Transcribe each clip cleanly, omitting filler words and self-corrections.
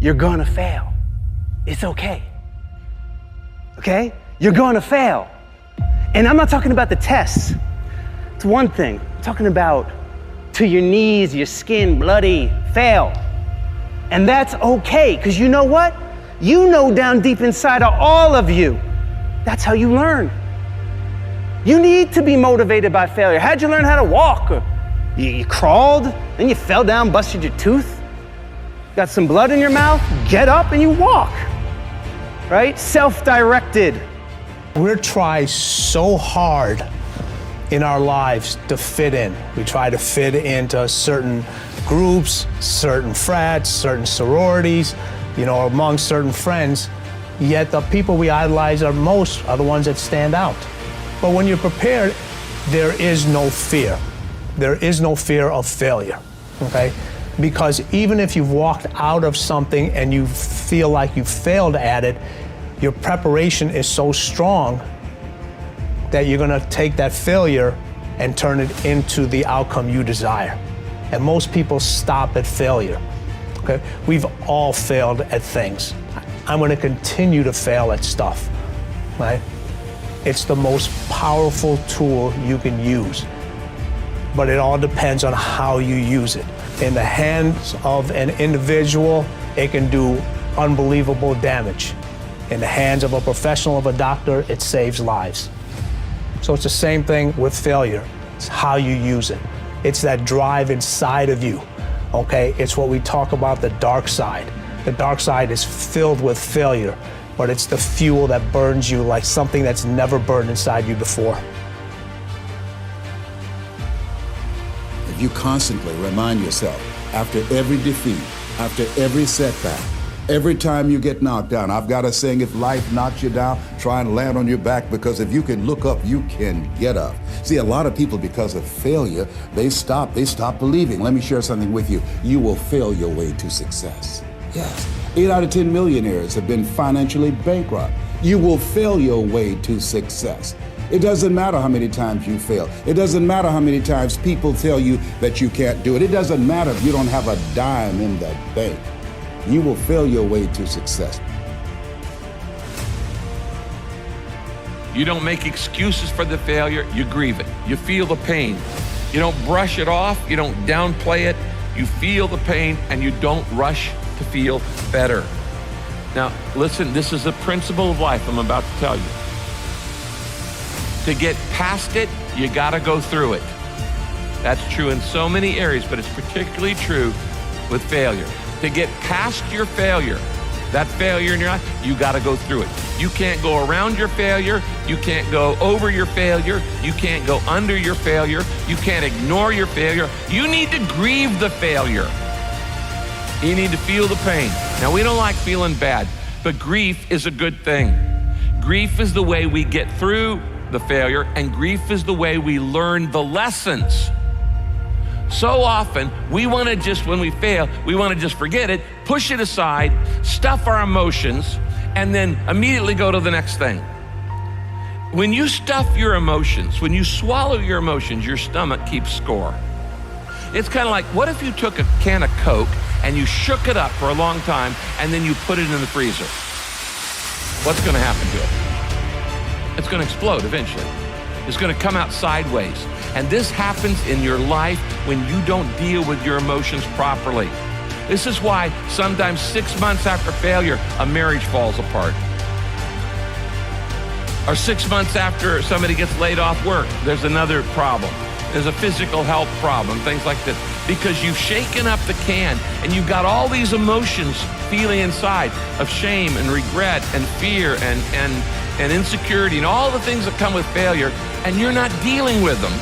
You're gonna fail. It's okay. Okay? You're gonna fail. And I'm not talking about the tests. It's one thing. I'm talking about to your knees, your skin, bloody, fail. And that's okay, because you know what? You know down deep inside of all of you, that's how you learn. You need to be motivated by failure. How'd you learn how to walk? You crawled, then you fell down, busted your tooth, got some blood in your mouth, get up and you walk, right? Self-directed. We're trying so hard in our lives to fit in. We try to fit into certain groups, certain frats, certain sororities, among certain friends, yet the people we idolize most are the ones that stand out. But when you're prepared, there is no fear. There is no fear of failure, okay? Because even if you've walked out of something and you feel like you failed at it, your preparation is so strong that you're gonna take that failure and turn it into the outcome you desire. And most people stop at failure, okay? We've all failed at things. I'm gonna continue to fail at stuff, right? It's the most powerful tool you can use, but it all depends on how you use it. In the hands of an individual, it can do unbelievable damage. In the hands of a professional, of a doctor, it saves lives. So it's the same thing with failure. It's how you use it. It's that drive inside of you, okay? It's what we talk about, the dark side. The dark side is filled with failure, but it's the fuel that burns you like something that's never burned inside you before. If you constantly remind yourself, after every defeat, after every setback, every time you get knocked down, I've got a saying, if life knocks you down, try and land on your back, because if you can look up, you can get up. See, a lot of people, because of failure, they stop believing. Let me share something with you. You will fail your way to success. Yes, 8 out of 10 millionaires have been financially bankrupt. You will fail your way to success. It doesn't matter how many times you fail. It doesn't matter how many times people tell you that you can't do it. It doesn't matter if you don't have a dime in the bank. You will fail your way to success. You don't make excuses for the failure, you grieve it. You feel the pain. You don't brush it off, you don't downplay it. You feel the pain and you don't rush to feel better. Now, listen, this is a principle of life I'm about to tell you. To get past it, you gotta go through it. That's true in so many areas, but it's particularly true with failure. To get past your failure, that failure in your life, you gotta go through it. You can't go around your failure, you can't go over your failure, you can't go under your failure, you can't ignore your failure. You need to grieve the failure. You need to feel the pain. Now, we don't like feeling bad, but grief is a good thing. Grief is the way we get through the failure, and grief is the way we learn the lessons. So often, we want to just, when we fail, we want to just forget it, push it aside, stuff our emotions, and then immediately go to the next thing. When you stuff your emotions, when you swallow your emotions, your stomach keeps score. It's kind of like, what if you took a can of Coke and you shook it up for a long time and then you put it in the freezer? What's going to happen to it? It's going to explode eventually. It's going to come out sideways. And this happens in your life when you don't deal with your emotions properly. This is why sometimes 6 months after failure, a marriage falls apart. Or 6 months after somebody gets laid off work, there's another problem. There's a physical health problem, things like this. Because you've shaken up the can and you've got all these emotions feeling inside of shame and regret and fear and insecurity and all the things that come with failure, and you're not dealing with them.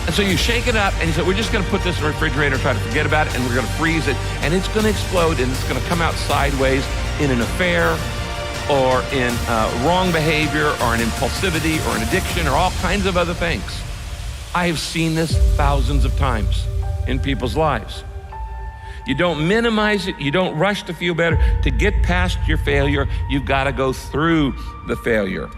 And so you shake it up and you say, we're just gonna put this in the refrigerator, try to forget about it, and we're gonna freeze it, and it's gonna explode, and it's gonna come out sideways in an affair, or in wrong behavior, or in impulsivity, or an addiction, or all kinds of other things. I have seen this thousands of times in people's lives. You don't minimize it, you don't rush to feel better. To get past your failure, you've gotta go through the failure.